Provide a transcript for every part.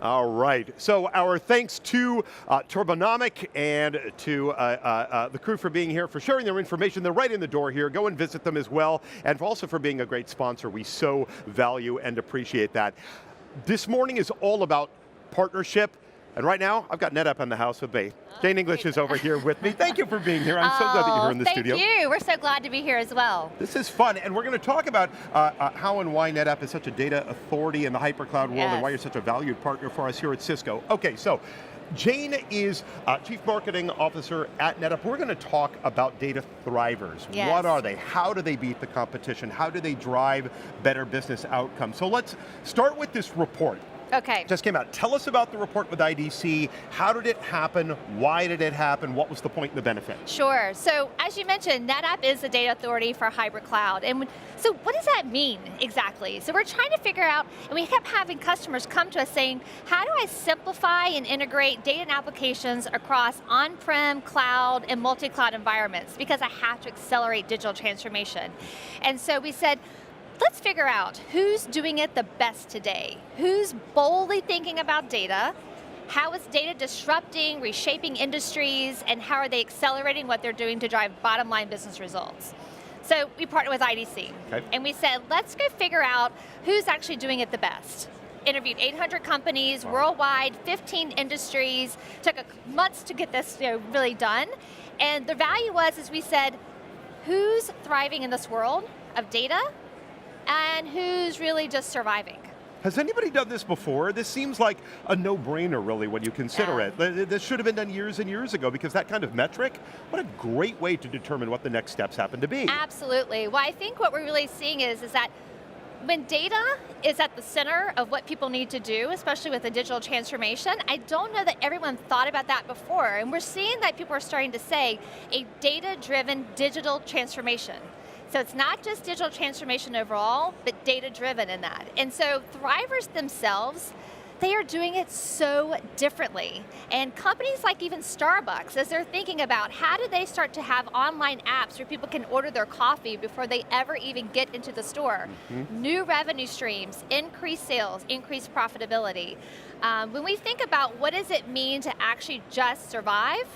All right, so our thanks to Turbonomic and to the crew for being here, for sharing their information. They're right in the door here. Go and visit them as well, and also for being a great sponsor. We so value and appreciate that. This morning is all about partnership. And right now, I've got NetApp in the house with me. Jane English is over here with me. Thank you for being here. I'm so glad that you're here in the studio. Thank you. We're so glad to be here as well. This is fun, and we're going to talk about how and why NetApp is such a data authority in the hypercloud world, and why you're such a valued partner for us here at Cisco. Okay, so Jane is Chief Marketing Officer at NetApp. We're going to talk about data thrivers. Yes. What are they? How do they beat the competition? How do they drive better business outcomes? So let's start with this report. Okay. Just came out. Tell us about the report with IDC. How did it happen? Why did it happen? What was the point and the benefit? Sure. So as you mentioned, NetApp is the data authority for hybrid cloud. And so what does that mean exactly? So we're trying to figure out, and we kept having customers come to us saying, how do I simplify and integrate data and applications across on-prem, cloud, and multi-cloud environments? Because I have to accelerate digital transformation. And so we said, let's figure out who's doing it the best today. Who's boldly thinking about data? How is data disrupting, reshaping industries, and how are they accelerating what they're doing to drive bottom line business results? So we partnered with IDC, and we said, let's go figure out who's actually doing it the best. Interviewed 800 companies worldwide, 15 industries, took months to get this really done. And the value was, is we said, who's thriving in this world of data? And who's really just surviving. Has anybody done this before? This seems like a no-brainer, really, when you consider it. This should have been done years and years ago, because that kind of metric, what a great way to determine what the next steps happen to be. Absolutely. Well, I think what we're really seeing is that when data is at the center of what people need to do, especially with the digital transformation, I don't know that everyone thought about that before. And we're seeing that people are starting to say a data-driven digital transformation. So it's not just digital transformation overall, but data-driven in that. And so thrivers themselves, they are doing it so differently. And companies like even Starbucks, as they're thinking about how do they start to have online apps where people can order their coffee before they ever even get into the store. New revenue streams, increased sales, increased profitability. When we think about what does it mean to actually just survive,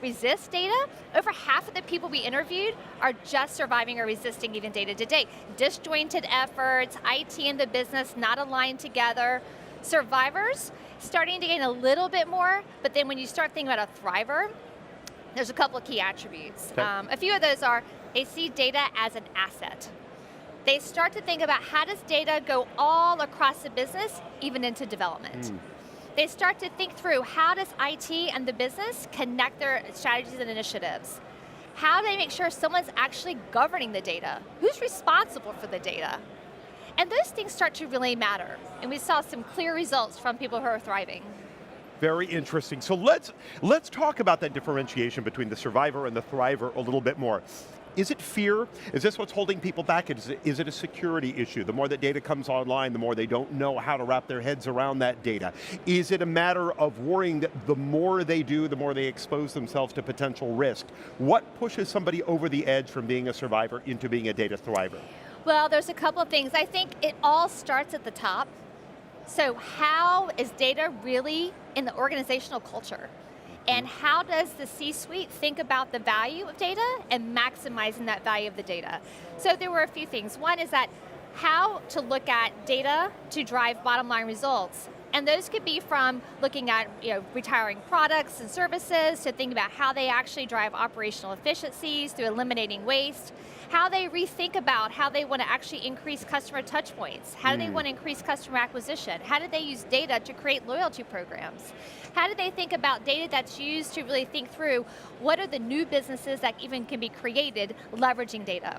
resist data, over half of the people we interviewed are just surviving or resisting even data today. Disjointed efforts, IT and the business not aligned together. Survivors starting to gain a little bit more, but then when you start thinking about a thriver, there's a couple of key attributes. A few of those are, they see data as an asset. They start to think about how does data go all across the business, even into development. They start to think through how does IT and the business connect their strategies and initiatives? How do they make sure someone's actually governing the data? Who's responsible for the data? And those things start to really matter. And we saw some clear results from people who are thriving. Very interesting. So let's talk about that differentiation between the survivor and the thriver a little bit more. Is it fear? Is this what's holding people back? Is it a security issue? The more that data comes online, the more they don't know how to wrap their heads around that data. Is it a matter of worrying that the more they do, the more they expose themselves to potential risk? What pushes somebody over the edge from being a survivor into being a data thriver? Well, there's a couple of things. I think it all starts at the top. So how is data really in the organizational culture? And how does the C-suite think about the value of data and maximizing that value of the data? So there were a few things. One is that how to look at data to drive bottom line results. And those could be from looking at retiring products and services, to think about how they actually drive operational efficiencies through eliminating waste, how they rethink about how they want to actually increase customer touch points, how do they want to increase customer acquisition, how do they use data to create loyalty programs, how do they think about data that's used to really think through what are the new businesses that even can be created leveraging data.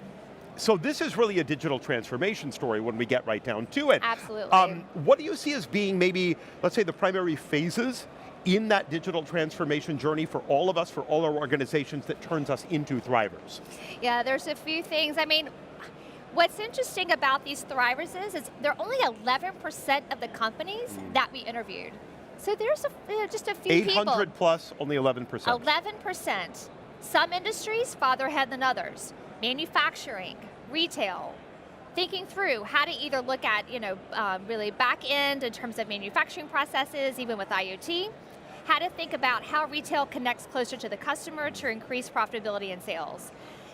So this is really a digital transformation story when we get right down to it. Absolutely. What do you see as being maybe, let's say, the primary phases in that digital transformation journey for all of us, for all our organizations, that turns us into thrivers? Yeah, there's a few things. I mean, what's interesting about these thrivers is they're only 11% of the companies that we interviewed. So there's just a few people. 800 plus, only 11%. 11%. Some industries farther ahead than others. Manufacturing, retail, thinking through how to either look at, really back end in terms of manufacturing processes, even with IoT, how to think about how retail connects closer to the customer to increase profitability and sales.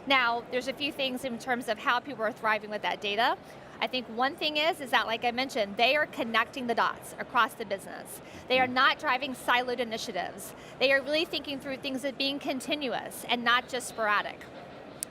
Now, there's a few things in terms of how people are thriving with that data. I think one thing is that, like I mentioned, they are connecting the dots across the business. They are not driving siloed initiatives. They are really thinking through things as being continuous and not just sporadic.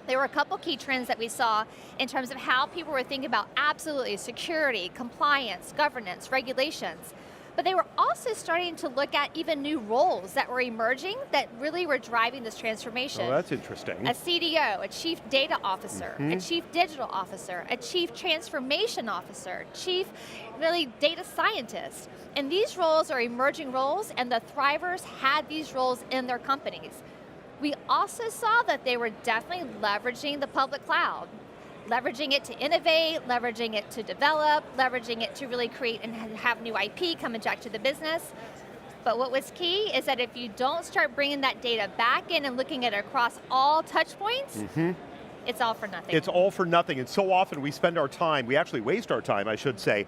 There were a couple key trends that we saw in terms of how people were thinking about absolutely security, compliance, governance, regulations. But they were also starting to look at even new roles that were emerging that really were driving this transformation. Oh, that's interesting. A CDO, a chief data officer, a chief digital officer, a chief transformation officer, chief really data scientist. And these roles are emerging roles, and the thrivers had these roles in their companies. We also saw that they were definitely leveraging the public cloud. Leveraging it to innovate, leveraging it to develop, leveraging it to really create and have new IP coming back to the business. But what was key is that if you don't start bringing that data back in and looking at it across all touch points, it's all for nothing. It's all for nothing, and so often we spend our time, we actually waste our time, I should say,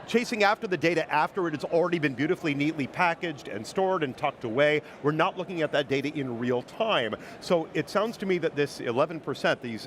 chasing after the data after it has already been beautifully, neatly packaged and stored and tucked away. We're not looking at that data in real time. So it sounds to me that this 11%, these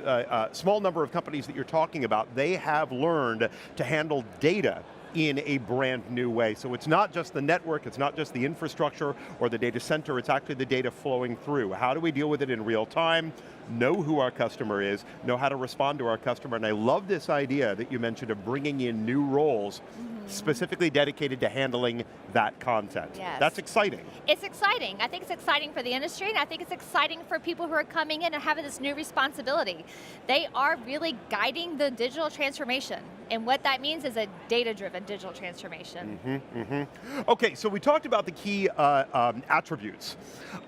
small number of companies that you're talking about, they have learned to handle data in a brand new way. So it's not just the network, it's not just the infrastructure or the data center, it's actually the data flowing through. How do we deal with it in real time? Know who our customer is, know how to respond to our customer, and I love this idea that you mentioned of bringing in new roles specifically dedicated to handling that content. Yes. That's exciting. It's exciting. I think it's exciting for the industry, and I think it's exciting for people who are coming in and having this new responsibility. They are really guiding the digital transformation, and what that means is a data-driven digital transformation. Okay, so we talked about the key attributes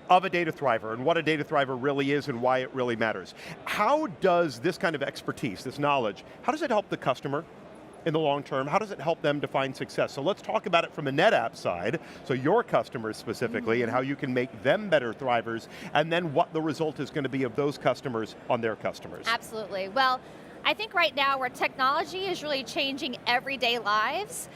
of a data thriver and what a data thriver really is and why it really matters. How does this kind of expertise, this knowledge, how does it help the customer in the long term? How does it help them define success? So let's talk about it from a NetApp side, so your customers specifically, and how you can make them better thrivers, and then what the result is going to be of those customers on their customers. Absolutely. Well, I think right now where technology is really changing everyday lives,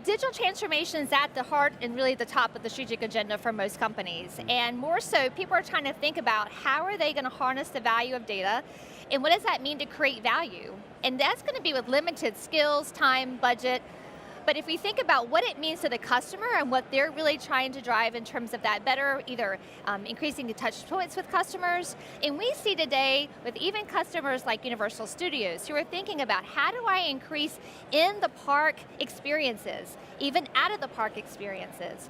digital transformation is at the heart and really the top of the strategic agenda for most companies. And more so, people are trying to think about how are they going to harness the value of data, and what does that mean to create value? And that's going to be with limited skills, time, budget. But if we think about what it means to the customer and what they're really trying to drive in terms of that better, either increasing the touch points with customers, and we see today with even customers like Universal Studios who are thinking about how do I increase in the park experiences, even out of the park experiences.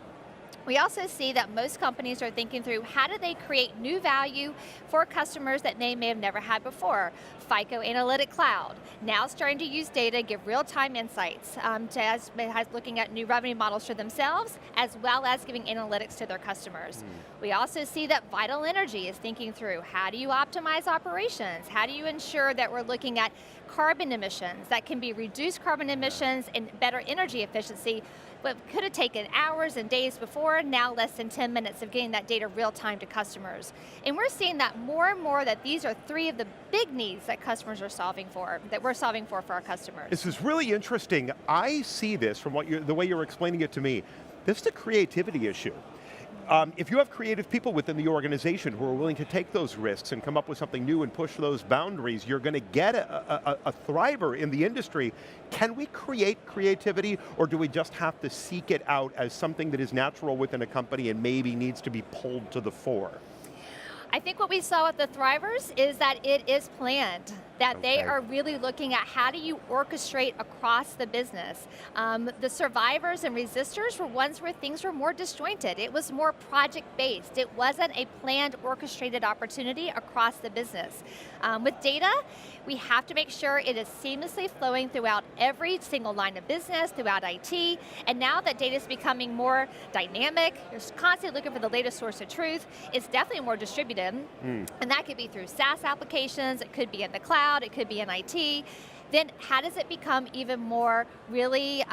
We also see that most companies are thinking through how do they create new value for customers that they may have never had before. FICO Analytic Cloud, now starting to use data, give real-time insights, as looking at new revenue models for themselves, as well as giving analytics to their customers. We also see that Vital Energy is thinking through how do you optimize operations? How do you ensure that we're looking at carbon emissions, that can be reduced carbon emissions and better energy efficiency, what could have taken hours and days before, now less than 10 minutes of getting that data real time to customers. And we're seeing that more and more that these are three of the big needs that customers are solving for, that we're solving for our customers. This is really interesting. I see this from the way you're explaining it to me. This is a creativity issue. If you have creative people within the organization who are willing to take those risks and come up with something new and push those boundaries, you're going to get a thriver in the industry. Can we create creativity, or do we just have to seek it out as something that is natural within a company and maybe needs to be pulled to the fore? I think what we saw with the thrivers is that it is planned, that they are really looking at how do you orchestrate across the business. The survivors and resistors were ones where things were more disjointed. It was more project-based. It wasn't a planned, orchestrated opportunity across the business. With data, we have to make sure it is seamlessly flowing throughout every single line of business, throughout IT, and now that data is becoming more dynamic, you're constantly looking for the latest source of truth, it's definitely more distributed. And that could be through SaaS applications, it could be in the cloud, it could be in IT. Then how does it become even more really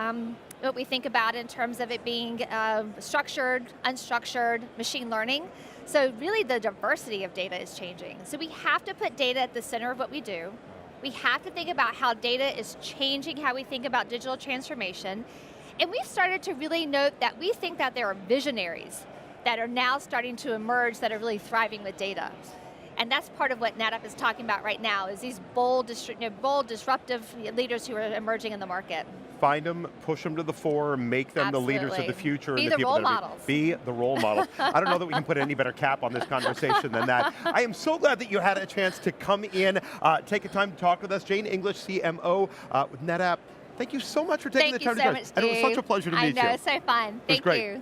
what we think about in terms of it being structured, unstructured, machine learning? So really the diversity of data is changing. So we have to put data at the center of what we do. We have to think about how data is changing how we think about digital transformation. And we've started to really note that we think that there are visionaries that are now starting to emerge that are really thriving with data. And that's part of what NetApp is talking about right now, is these bold, disruptive leaders who are emerging in the market. Find them, push them to the fore, make them the leaders of the future. Be and the people role models. Be the role model. I don't know that we can put any better cap on this conversation than that. I am so glad that you had a chance to come in, take a time to talk with us. Jane English, CMO with NetApp. Thank you so much for taking the time to join us. And it was such a pleasure to meet you. I know, so fun. Thank you.